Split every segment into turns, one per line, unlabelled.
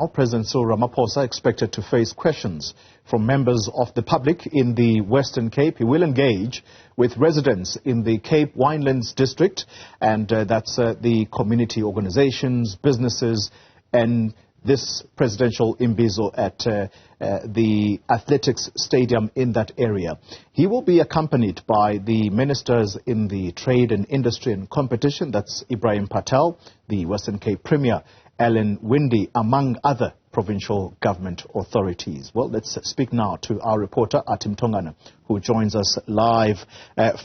President Cyril Ramaphosa expected to face questions from members of the public in the Western Cape. He will engage with residents in the Cape Winelands District, and that's the community organizations, businesses, and this Presidential Imbizo at the athletics stadium in that area. He will be accompanied by the ministers in the trade and industry and competition, that's Ibrahim Patel, the Western Cape Premier Alan Winde, among other provincial government authorities. Well, let's speak now to our reporter, Athi Mtongana, who joins us live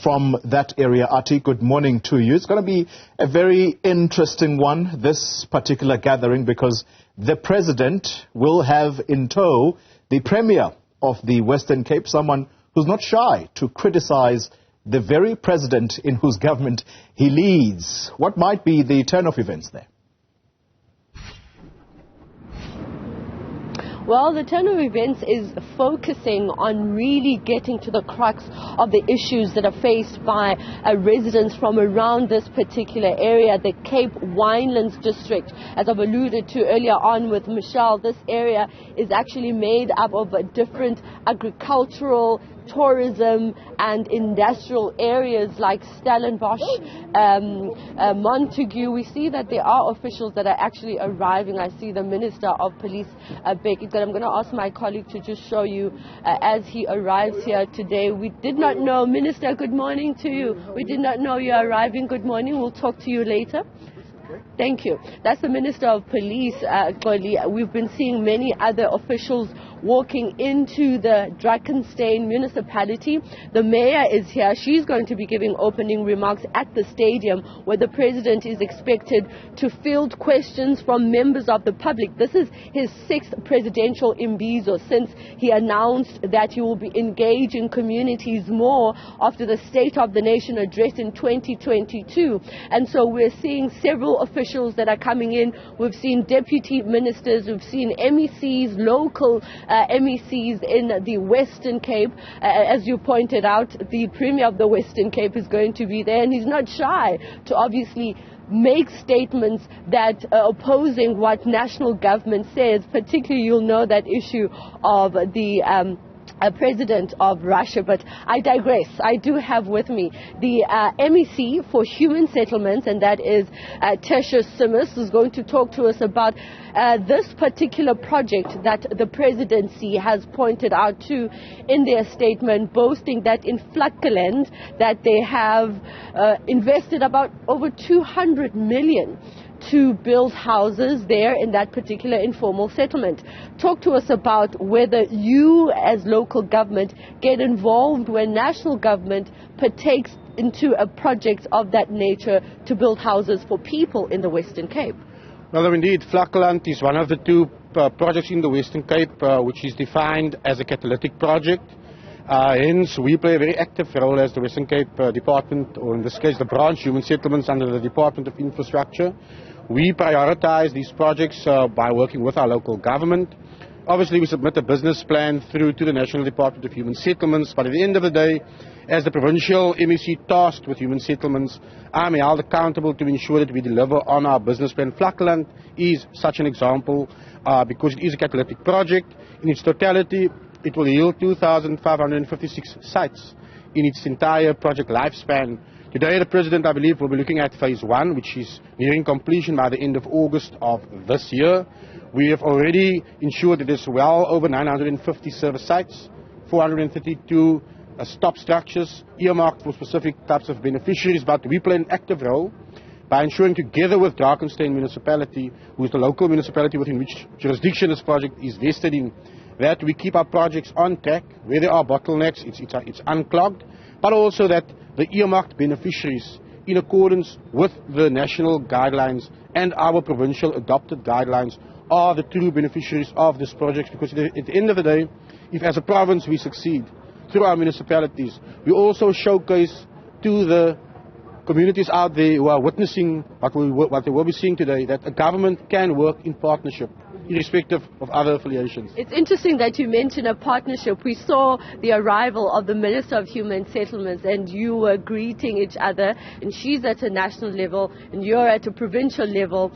from that area. Athi, good morning to you. It's going to be a very interesting one, this particular gathering, because the President will have in tow the Premier of the Western Cape, someone who's not shy to criticize the very President in whose government he leads. What might be the turn of events there?
Well, the turn of events is focusing on really getting to the crux of the issues that are faced by residents from around this particular area, the Cape Winelands District. As I've alluded to earlier on with Michelle, this area is actually made up of different agricultural, tourism and industrial areas like Stellenbosch, Montague. We see that there are officials that are actually arriving. I see the Minister of Police, Becky. I'm going to ask my colleague to just show you as he arrives here today. We did not know, Minister, good morning to you. We did not know you are arriving. Good morning. We'll talk to you later. Thank you. That's the Minister of Police, Goli. We've been seeing many other officials walking into the Drakenstein municipality. The mayor is here. She's going to be giving opening remarks at the stadium, where the President is expected to field questions from members of the public. This is his 6th Presidential Imbizo since he announced that he will be engaging communities more after the State of the Nation address in 2022. And so we're seeing several officials that are coming in. We've seen deputy ministers, we've seen MECs, local MECs in the Western Cape. As you pointed out, the Premier of the Western Cape is going to be there, and he's not shy to obviously make statements that opposing what national government says. Particularly, you'll know that issue of the President of Russia, but I digress. I do have with me the MEC for Human Settlements, and that is Tertius Simmers, who's going to talk to us about this particular project that the presidency has pointed out to in their statement, boasting that in Vlakkeland that they have invested about over 200 million to build houses there in that particular informal settlement. Talk to us about whether you as local government get involved when national government partakes into a project of that nature to build houses for people in the Western Cape.
Well, indeed, Vlakkeland is one of the 2 projects in the Western Cape which is defined as a catalytic project. Hence, we play a very active role as the Western Cape Department, or in this case the branch Human Settlements under the Department of Infrastructure. We prioritize these projects by working with our local government. Obviously, we submit a business plan through to the National Department of Human Settlements, but at the end of the day, as the provincial MEC tasked with human settlements, I'm held accountable to ensure that we deliver on our business plan. Vlakkeland is such an example because it is a catalytic project. In its totality, it will yield 2,556 sites in its entire project lifespan. Today, the President, I believe, will be looking at phase 1, which is nearing completion by the end of August of this year. We have already ensured that there's well over 950 service sites, 432 stop structures earmarked for specific types of beneficiaries, but we play an active role by ensuring, together with Drakenstein municipality, who is the local municipality within which jurisdiction this project is vested in, that we keep our projects on track. Where there are bottlenecks, it's unclogged, but also that the earmarked beneficiaries, in accordance with the national guidelines and our provincial adopted guidelines, are the true beneficiaries of this project. Because at the end of the day, if as a province we succeed through our municipalities, we also showcase to the communities out there who are witnessing what they will be seeing today, that a government can work in partnership irrespective of other affiliations.
It's interesting that you mention a partnership. We saw the arrival of the Minister of Human Settlements and you were greeting each other, and she's at a national level and you're at a provincial level,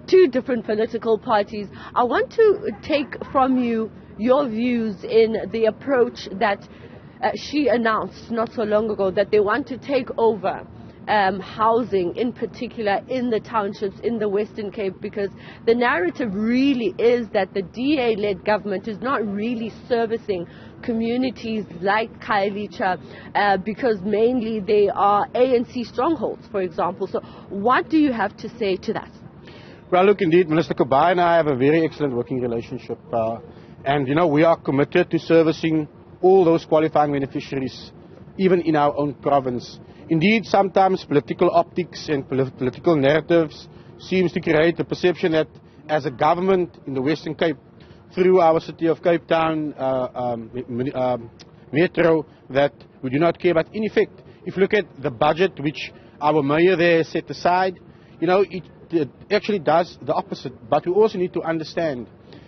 two different political parties. I want to take from you your views in the approach that she announced not so long ago, that they want to take over housing, in particular in the townships in the Western Cape, because the narrative really is that the DA-led government is not really servicing communities like Khayelitsha because mainly they are ANC strongholds, for example. So what do you have to say to that?
Well, look, indeed, Minister Kabai and I have a very excellent working relationship. And, we are committed to servicing all those qualifying beneficiaries, even in our own province. Indeed, sometimes political optics and political narratives seems to create the perception that as a government in the Western Cape, through our city of Cape Town metro, that we do not care. But in effect, if you look at the budget which our mayor there set aside, it actually does the opposite. But we also need to understand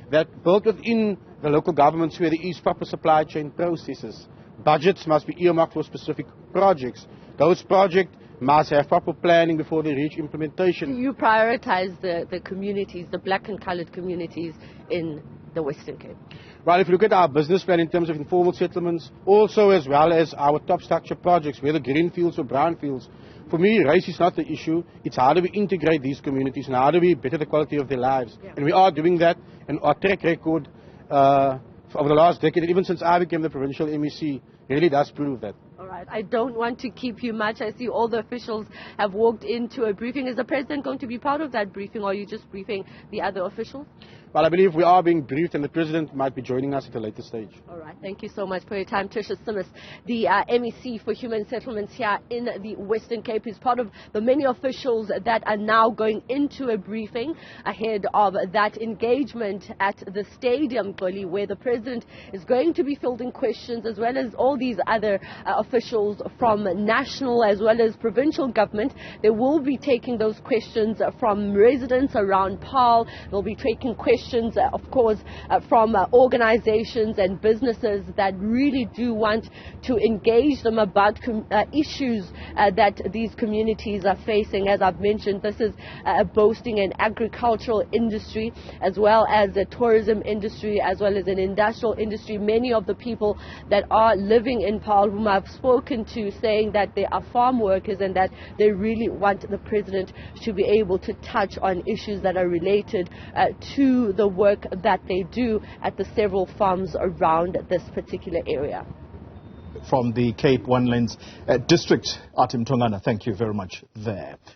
that built within the local governments where there is proper supply chain processes, budgets must be earmarked for specific projects. Those projects must have proper planning before they reach implementation.
You prioritize the communities, the black and coloured communities in the Western Cape.
Well, if you look at our business plan in terms of informal settlements, also as well as our top structure projects, whether greenfields or brownfields, for me, race is not the issue. It's how do we integrate these communities and how do we better the quality of their lives. Yeah. And we are doing that, and our track record over the last decade, even since I became the provincial MEC, really does prove that.
All right. I don't want to keep you much. I see all the officials have walked into a briefing. Is the President going to be part of that briefing, or are you just briefing the other officials?
Well, I believe we are being briefed, and the President might be joining us at a later stage.
All right. Thank you so much for your time. Tricia Simmons, the MEC for Human Settlements here in the Western Cape, is part of the many officials that are now going into a briefing ahead of that engagement at the stadium, Goli, where the President is going to be fielding questions, as well as all these other officials from national as well as provincial government. They will be taking those questions from residents around Paarl. They'll be taking questions, of course, from organizations and businesses that really do want to engage them about issues that these communities are facing. As I've mentioned, this is boasting an agricultural industry as well as a tourism industry as well as an industrial industry. Many of the people that are living in Paarl, whom I've spoken to, saying that they are farm workers and that they really want the President to be able to touch on issues that are related to the work that they do at the several farms around this particular area.
From the Cape Winelands District, Athi Mtongana, thank you very much there.